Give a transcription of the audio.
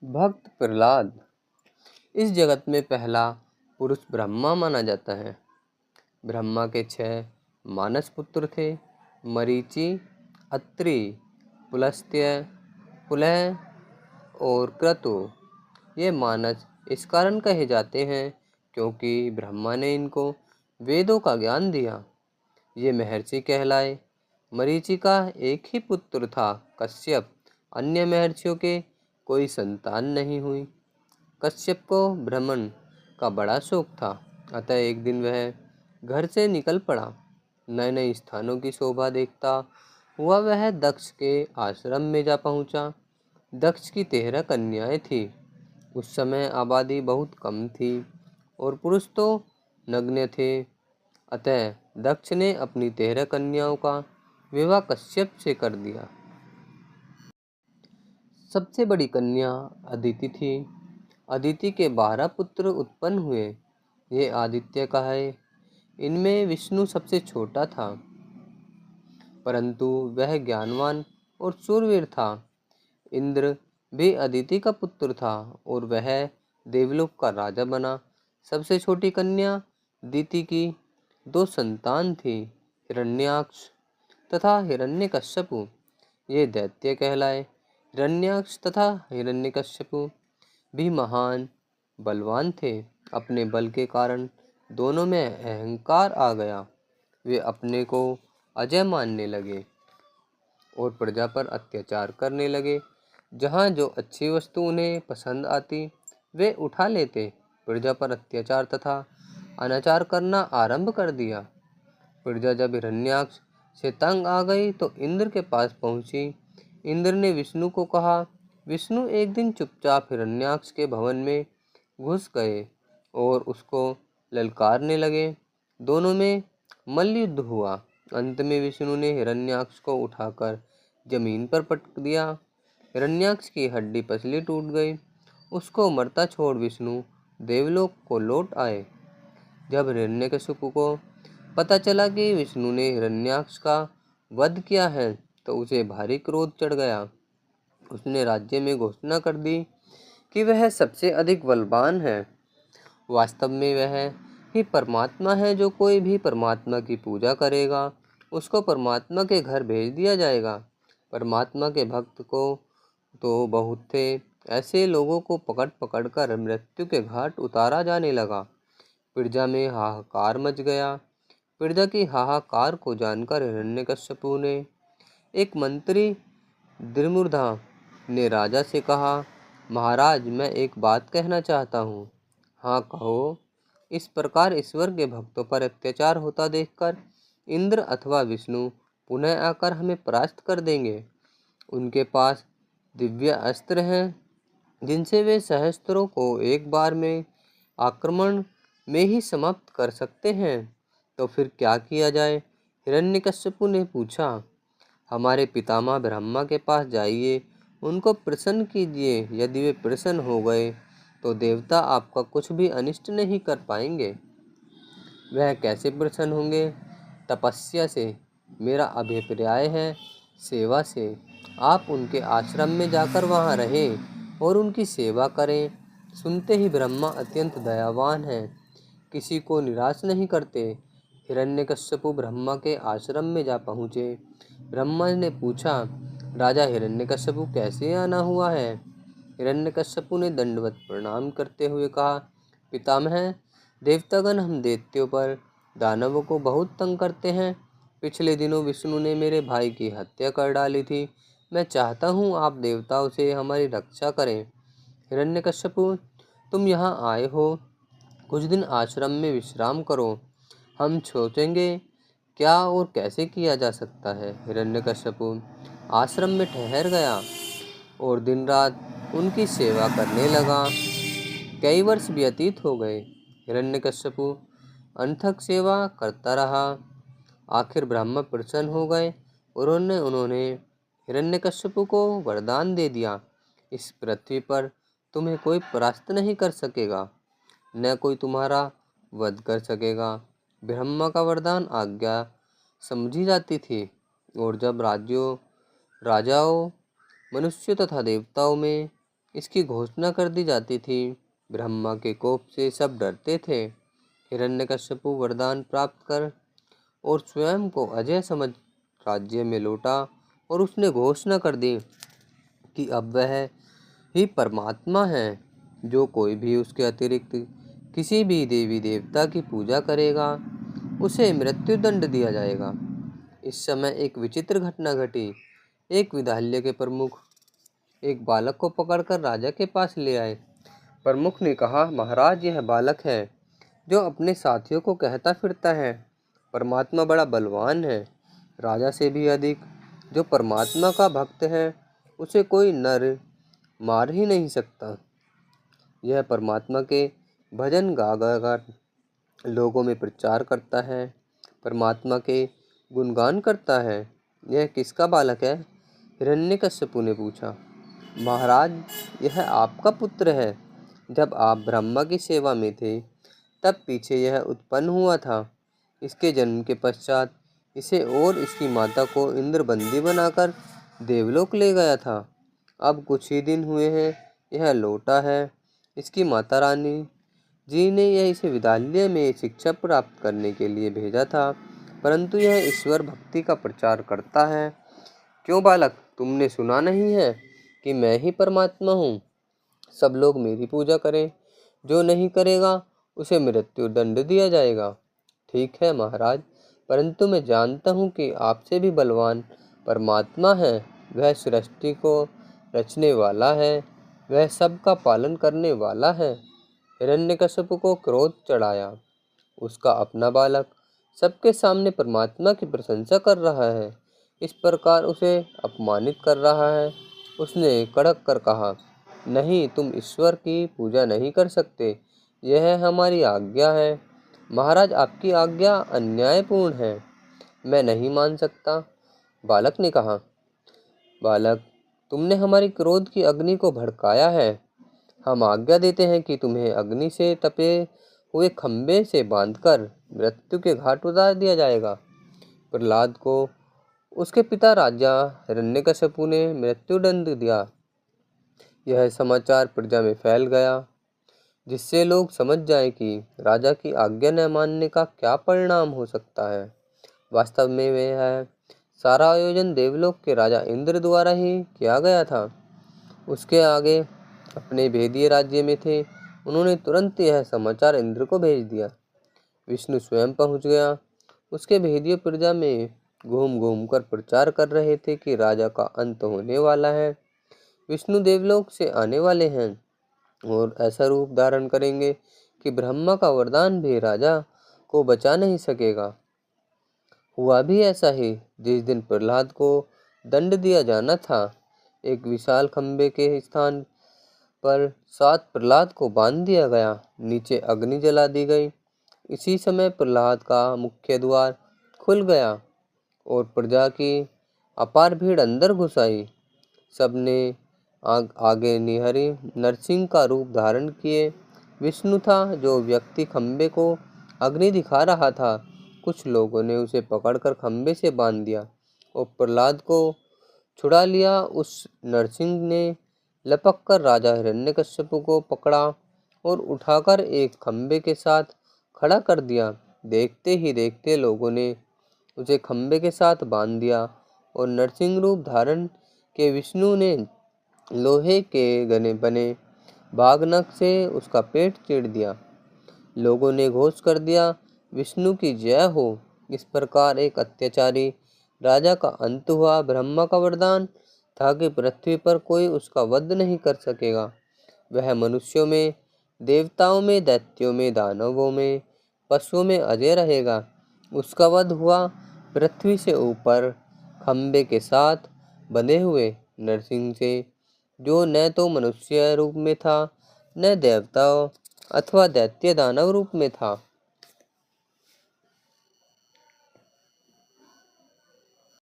भक्त प्रहलाद इस जगत में पहला पुरुष ब्रह्मा माना जाता है। ब्रह्मा के 6 मानस पुत्र थे। मरीचि, अत्रि, पुलस्त्य, पुलह और क्रतु। ये मानस इस कारण कहे जाते हैं क्योंकि ब्रह्मा ने इनको वेदों का ज्ञान दिया। ये महर्षि कहलाए। मरीचि का एक ही पुत्र था, कश्यप। अन्य महर्षियों के कोई संतान नहीं हुई। कश्यप को भ्रमण का बड़ा शौक था, अतः एक दिन वह घर से निकल पड़ा। नए नए स्थानों की शोभा देखता हुआ वह दक्ष के आश्रम में जा पहुंचा। दक्ष की 13 कन्याएं थी। उस समय आबादी बहुत कम थी और पुरुष तो नग्न थे। अतः दक्ष ने अपनी 13 कन्याओं का विवाह कश्यप से कर दिया। सबसे बड़ी कन्या अदिति थी। अदिति के 12 पुत्र उत्पन्न हुए। ये आदित्य कहे। इनमें विष्णु सबसे छोटा था, परंतु वह ज्ञानवान और शूरवीर था। इंद्र भी अदिति का पुत्र था और वह देवलोक का राजा बना। सबसे छोटी कन्या दिति की 2 संतान थी, हिरण्याक्ष तथा हिरण्यकश्यपु। ये दैत्य कहलाए। हिरण्याक्ष तथा हिरण्यकश्यपु भी महान बलवान थे। अपने बल के कारण दोनों में अहंकार आ गया। वे अपने को अजय मानने लगे और प्रजा पर अत्याचार करने लगे। जहाँ जो अच्छी वस्तु उन्हें पसंद आती वे उठा लेते। प्रजा पर अत्याचार तथा अनाचार करना आरंभ कर दिया। प्रजा जब हिरण्याक्ष से तंग आ गई तो इंद्र के पास पहुंची। इंद्र ने विष्णु को कहा। विष्णु एक दिन चुपचाप हिरण्याक्ष के भवन में घुस गए और उसको ललकारने लगे। दोनों में मल्लयुद्ध हुआ। अंत में विष्णु ने हिरण्याक्ष को उठाकर जमीन पर पटक दिया। हिरण्याक्ष की हड्डी पसली टूट गई। उसको मरता छोड़ विष्णु देवलोक को लौट आए। जब हिरण्यकशिपु को पता चला कि विष्णु ने हिरण्याक्ष का वध किया है तो उसे भारी क्रोध चढ़ गया। उसने राज्य में घोषणा कर दी कि वह सबसे अधिक बलवान है। वास्तव में वह ही परमात्मा है। जो कोई भी परमात्मा की पूजा करेगा उसको परमात्मा के घर भेज दिया जाएगा। परमात्मा के भक्त को तो बहुत थे। ऐसे लोगों को पकड़ पकड़ कर मृत्यु के घाट उतारा जाने लगा। प्रजा में हाहाकार मच गया। प्रजा की हाहाकार को जानकर हिरण्यकश्यपु ने एक मंत्री द्रिमुर्धा ने राजा से कहा, महाराज मैं एक बात कहना चाहता हूँ। हाँ कहो। इस प्रकार ईश्वर के भक्तों पर अत्याचार होता देखकर इंद्र अथवा विष्णु पुनः आकर हमें परास्त कर देंगे। उनके पास दिव्य अस्त्र हैं जिनसे वे सहस्त्रों को एक बार में आक्रमण में ही समाप्त कर सकते हैं। तो फिर क्या किया जाए? हिरण्यकश्यपु ने पूछा। हमारे पितामह ब्रह्मा के पास जाइए, उनको प्रसन्न कीजिए। यदि वे प्रसन्न हो गए तो देवता आपका कुछ भी अनिष्ट नहीं कर पाएंगे। वह कैसे प्रसन्न होंगे? तपस्या से। मेरा अभिप्राय है सेवा से। आप उनके आश्रम में जाकर वहाँ रहें और उनकी सेवा करें। सुनते ही ब्रह्मा अत्यंत दयावान हैं, किसी को निराश नहीं करते। हिरण्यकश्यपु ब्रह्मा के आश्रम में जा पहुँचे। ब्रह्मा ने पूछा, राजा हिरण्यकश्यपु कैसे आना हुआ है? हिरण्यकश्यपु ने दंडवत प्रणाम करते हुए कहा, पितामह देवतागण हम दैत्यों पर दानवों को बहुत तंग करते हैं। पिछले दिनों विष्णु ने मेरे भाई की हत्या कर डाली थी। मैं चाहता हूँ आप देवताओं से हमारी रक्षा करें। हिरण्यकश्यपु तुम यहाँ आए हो, कुछ दिन आश्रम में विश्राम करो। हम सोचेंगे क्या और कैसे किया जा सकता है। हिरण्यकश्यपु आश्रम में ठहर गया और दिन रात उनकी सेवा करने लगा। कई वर्ष व्यतीत हो गए। हिरण्यकश्यपु अनथक सेवा करता रहा। आखिर ब्रह्मा प्रसन्न हो गए और उन्होंने हिरण्यकश्यपु को वरदान दे दिया, इस पृथ्वी पर तुम्हें कोई परास्त नहीं कर सकेगा, न कोई तुम्हारा वध कर सकेगा। ब्रह्मा का वरदान आज्ञा समझी जाती थी और जब राजाओं मनुष्यों तथा देवताओं में इसकी घोषणा कर दी जाती थी। ब्रह्मा के कोप से सब डरते थे। हिरण्यकश्यपु वरदान प्राप्त कर और स्वयं को अजय समझ राज्य में लौटा और उसने घोषणा कर दी कि अब वह ही परमात्मा है। जो कोई भी उसके अतिरिक्त किसी भी देवी देवता की पूजा करेगा उसे मृत्यु दंड दिया जाएगा। इस समय एक विचित्र घटना घटी। एक विद्यालय के प्रमुख एक बालक को पकड़कर राजा के पास ले आए। प्रमुख ने कहा, महाराज, यह बालक है जो अपने साथियों को कहता फिरता है, परमात्मा बड़ा बलवान है, राजा से भी अधिक। जो परमात्मा का भक्त है उसे कोई नर मार ही नहीं सकता। यह परमात्मा के भजन गा गा कर लोगों में प्रचार करता है, परमात्मा के गुणगान करता है। यह किसका बालक है? हिरण्यकश्यपु ने पूछा। महाराज, यह आपका पुत्र है। जब आप ब्रह्मा की सेवा में थे तब पीछे यह उत्पन्न हुआ था। इसके जन्म के पश्चात इसे और इसकी माता को इंद्र बंदी बनाकर देवलोक ले गया था। अब कुछ ही दिन हुए हैं यह लौटा है। इसकी माता रानी जी ने यह इसे विद्यालय में शिक्षा प्राप्त करने के लिए भेजा था, परंतु यह ईश्वर भक्ति का प्रचार करता है। क्यों बालक, तुमने सुना नहीं है कि मैं ही परमात्मा हूँ? सब लोग मेरी पूजा करें, जो नहीं करेगा उसे मृत्यु दंड दिया जाएगा। ठीक है महाराज, परंतु मैं जानता हूँ कि आपसे भी बलवान परमात्मा है। वह सृष्टि को रचने वाला है, वह सबका पालन करने वाला है। हिरण्यकश्यप को क्रोध चढ़ाया। उसका अपना बालक सबके सामने परमात्मा की प्रशंसा कर रहा है, इस प्रकार उसे अपमानित कर रहा है। उसने कड़क कर कहा, नहीं, तुम ईश्वर की पूजा नहीं कर सकते, यह हमारी आज्ञा है। महाराज, आपकी आज्ञा अन्यायपूर्ण है, मैं नहीं मान सकता। बालक ने कहा, बालक, तुमने हमारी क्रोध की अग्नि को भड़काया है। हम आज्ञा देते हैं कि तुम्हें अग्नि से तपे हुए खंबे से बांधकर मृत्यु के घाट उतार दिया जाएगा। प्रहलाद को उसके पिता राजा हिरण्यकश्यपु ने मृत्युदंड दिया। यह समाचार प्रजा में फैल गया, जिससे लोग समझ जाएं कि राजा की आज्ञा न मानने का क्या परिणाम हो सकता है। वास्तव में वह सारा आयोजन देवलोक के राजा इंद्र द्वारा ही किया गया था। उसके आगे अपने भेदिए राज्य में थे। उन्होंने तुरंत यह समाचार इंद्र को भेज दिया। विष्णु स्वयं पहुंच गया। उसके भेदिए प्रजा में घूम घूम कर प्रचार कर रहे थे कि राजा का अंत होने वाला है। विष्णु देवलोक से आने वाले हैं और ऐसा रूप धारण करेंगे कि ब्रह्मा का वरदान भी राजा को बचा नहीं सकेगा। हुआ भी ऐसा ही। जिस दिन प्रहलाद को दंड दिया जाना था, एक विशाल खंबे के स्थान पर 7 प्रहलाद को बांध दिया गया। नीचे अग्नि जला दी गई। इसी समय प्रहलाद का मुख्य द्वार खुल गया और प्रजा की अपार भीड़ अंदर घुस आई। सबने आगे निहरी नरसिंह का रूप धारण किए। विष्णु था जो व्यक्ति खंबे को अग्नि दिखा रहा था। कुछ लोगों ने उसे पकड़कर खंबे से बांध दिया और प्रहलाद को छुड़ा लिया। उस नरसिंह ने लपक कर राजा हिरण्यकश्यपु को पकड़ा और उठाकर एक खंबे के साथ खड़ा कर दिया। देखते ही देखते लोगों ने उसे खंबे के साथ बांध दिया और नरसिंह रूप धारण के विष्णु ने लोहे के गने बने बागनख से उसका पेट चीर दिया। लोगों ने घोष कर दिया, विष्णु की जय हो। इस प्रकार एक अत्याचारी राजा का अंत हुआ। ब्रह्मा का वरदान था कि पृथ्वी पर कोई उसका वध नहीं कर सकेगा। वह मनुष्यों में, देवताओं में, दैत्यों में, दानवों में, पशुओं में अजय रहेगा। उसका वध हुआ पृथ्वी से ऊपर खंबे के साथ बंधे हुए नरसिंह से, जो न तो मनुष्य रूप में था, न देवताओं अथवा दैत्य दानव रूप में था।